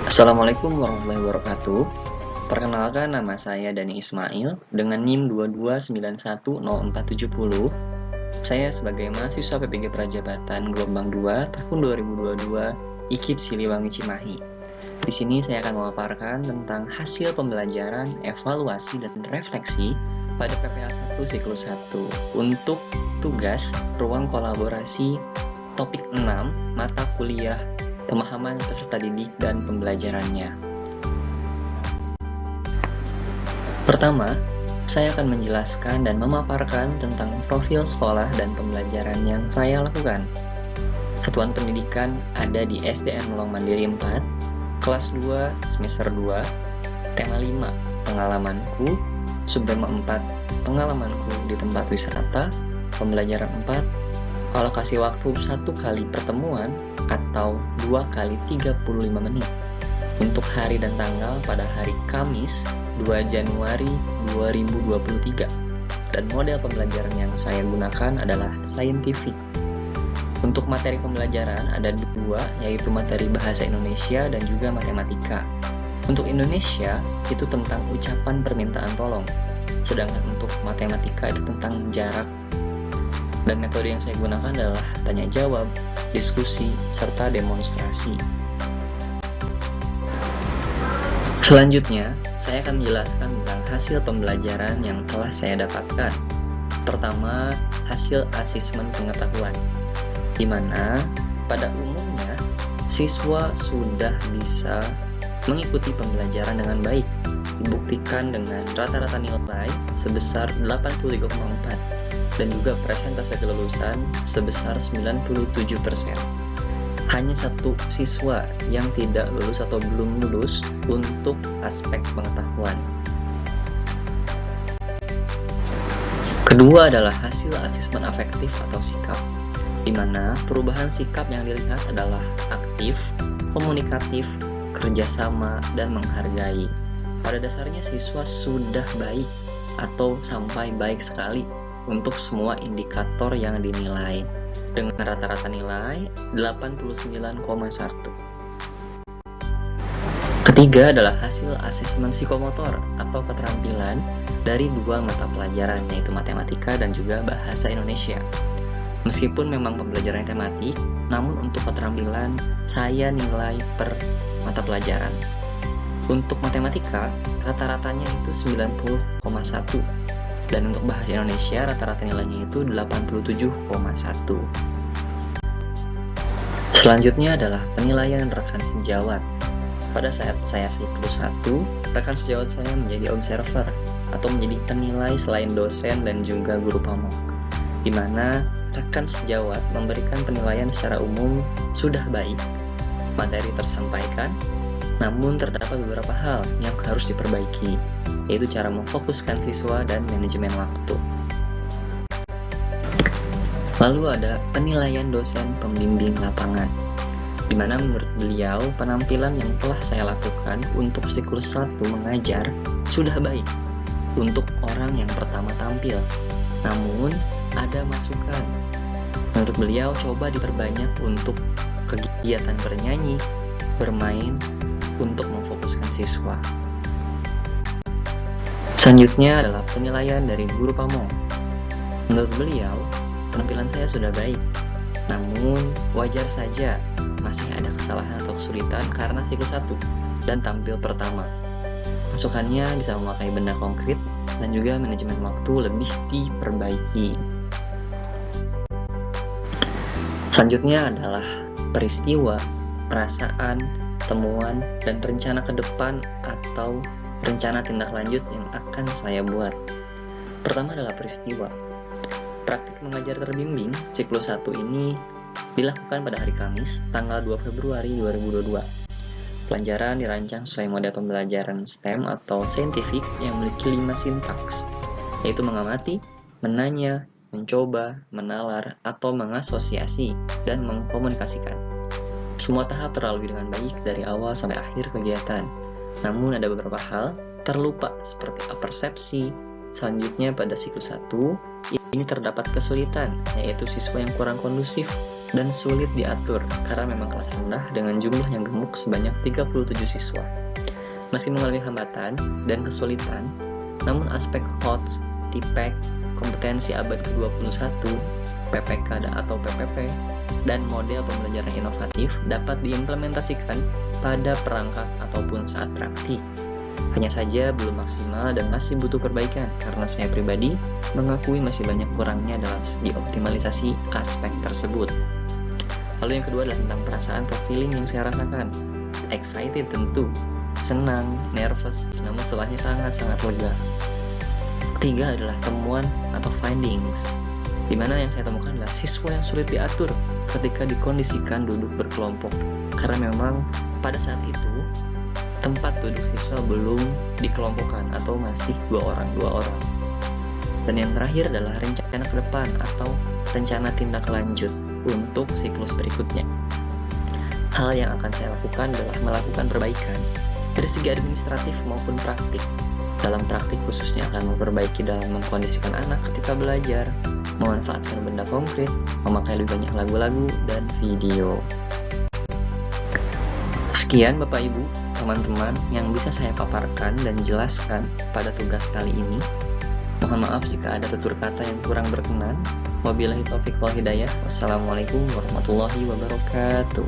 Assalamualaikum warahmatullahi wabarakatuh. Perkenalkan, nama saya Dani Ismail dengan NIM 2291040. Saya sebagai mahasiswa PPG Prajabatan Gelombang 2 tahun 2022 IKIP Siliwangi Cimahi. Di sini saya akan memaparkan tentang hasil pembelajaran, evaluasi, dan refleksi pada PPA 1 siklus 1 untuk tugas ruang kolaborasi topik 6 mata kuliah pemahaman peserta didik dan pembelajarannya. Pertama, saya akan menjelaskan dan memaparkan tentang profil sekolah dan pembelajaran yang saya lakukan. Satuan pendidikan ada di SDN Melong Mandiri 4, kelas 2, semester 2, tema 5, pengalamanku, subtema 4, pengalamanku di tempat wisata, pembelajaran 4, alokasi waktu 1 kali pertemuan atau 2 kali 35 menit untuk hari dan tanggal pada hari Kamis 2 Januari 2023, dan model pembelajaran yang saya gunakan adalah saintifik. Untuk materi pembelajaran ada 2, yaitu materi bahasa Indonesia dan juga matematika. Untuk Indonesia itu tentang ucapan permintaan tolong, sedangkan untuk matematika itu tentang jarak. Dan metode yang saya gunakan adalah tanya jawab, diskusi, serta demonstrasi. Selanjutnya, saya akan menjelaskan tentang hasil pembelajaran yang telah saya dapatkan. Pertama, hasil asesmen pengetahuan, di mana pada umumnya siswa sudah bisa mengikuti pembelajaran dengan baik, dibuktikan dengan rata-rata nilai sebesar 83,4 dan juga persentase kelulusan sebesar 97%. Hanya 1 siswa yang tidak lulus atau belum lulus untuk aspek pengetahuan. Kedua adalah hasil asesmen afektif atau sikap, di mana perubahan sikap yang dilihat adalah aktif, komunikatif, kerjasama, dan menghargai. Pada dasarnya siswa sudah baik atau sampai baik sekali untuk semua indikator yang dinilai dengan rata-rata nilai 89,1. Ketiga adalah hasil asesmen psikomotor atau keterampilan dari 2 mata pelajaran, yaitu matematika dan juga bahasa Indonesia. Meskipun memang pembelajaran tematik, namun untuk keterampilan saya nilai per mata pelajaran. Untuk matematika, rata-ratanya itu 90,1. Dan untuk bahasa Indonesia, rata-rata nilainya itu 87,1. Selanjutnya adalah penilaian rekan sejawat. Pada saat saya siklus 1, rekan sejawat saya menjadi observer atau menjadi penilai selain dosen dan juga guru pamong, di mana rekan sejawat memberikan penilaian secara umum sudah baik, materi tersampaikan, namun terdapat beberapa hal yang harus diperbaiki, yaitu cara memfokuskan siswa dan manajemen waktu. Lalu ada penilaian dosen pembimbing lapangan, di mana menurut beliau penampilan yang telah saya lakukan untuk siklus 1 mengajar sudah baik untuk orang yang pertama tampil. Namun ada masukan. Menurut beliau coba diperbanyak untuk kegiatan bernyanyi, bermain, untuk memfokuskan siswa. Selanjutnya adalah penilaian dari guru pamong. Menurut beliau, penampilan saya sudah baik, namun wajar saja masih ada kesalahan atau kesulitan karena siklus 1 dan tampil pertama. Masukannya bisa memakai benda konkret dan juga manajemen waktu lebih diperbaiki. Selanjutnya adalah peristiwa, perasaan, temuan, dan rencana ke depan atau rencana tindak lanjut yang akan saya buat. Pertama adalah peristiwa. Praktik mengajar terbimbing siklus 1 ini dilakukan pada hari Kamis, tanggal 2 Februari 2022. Pelajaran dirancang sesuai model pembelajaran STEM atau saintifik yang memiliki 5 sintaks, yaitu mengamati, menanya, mencoba, menalar, atau mengasosiasi, dan mengkomunikasikan. Semua tahap terlalui dengan baik dari awal sampai akhir kegiatan. Namun ada beberapa hal terlupa seperti persepsi. Selanjutnya pada siklus 1 Ini terdapat kesulitan, yaitu siswa yang kurang kondusif dan sulit diatur karena memang kelas rendah dengan jumlah yang gemuk sebanyak 37 siswa. Meski mengalami hambatan dan kesulitan, namun aspek HOTS, TIPEK, kompetensi abad ke-21, PPK atau PPP, dan model pembelajaran inovatif dapat diimplementasikan pada perangkat ataupun saat praktik. Hanya saja belum maksimal dan masih butuh perbaikan karena saya pribadi mengakui masih banyak kurangnya dalam segi optimalisasi aspek tersebut. Lalu yang kedua adalah tentang perasaan profiling yang saya rasakan. Excited tentu, senang, nervous, namun setelahnya sangat-sangat lega. Ketiga adalah temuan atau findings, di mana yang saya temukan adalah siswa yang sulit diatur ketika dikondisikan duduk berkelompok, karena memang pada saat itu tempat duduk siswa belum dikelompokkan atau masih dua orang. Dan yang terakhir adalah rencana ke depan atau rencana tindak lanjut untuk siklus berikutnya. Hal yang akan saya lakukan adalah melakukan perbaikan dari segi administratif maupun praktik. Dalam praktik khususnya akan memperbaiki dalam mengkondisikan anak ketika belajar, memanfaatkan benda konkret, memakai lebih banyak lagu-lagu dan video. Sekian Bapak Ibu, teman-teman yang bisa saya paparkan dan jelaskan pada tugas kali ini. Mohon maaf jika ada tutur kata yang kurang berkenan. Wabillahi taufiq wal hidayah. Wassalamualaikum warahmatullahi wabarakatuh.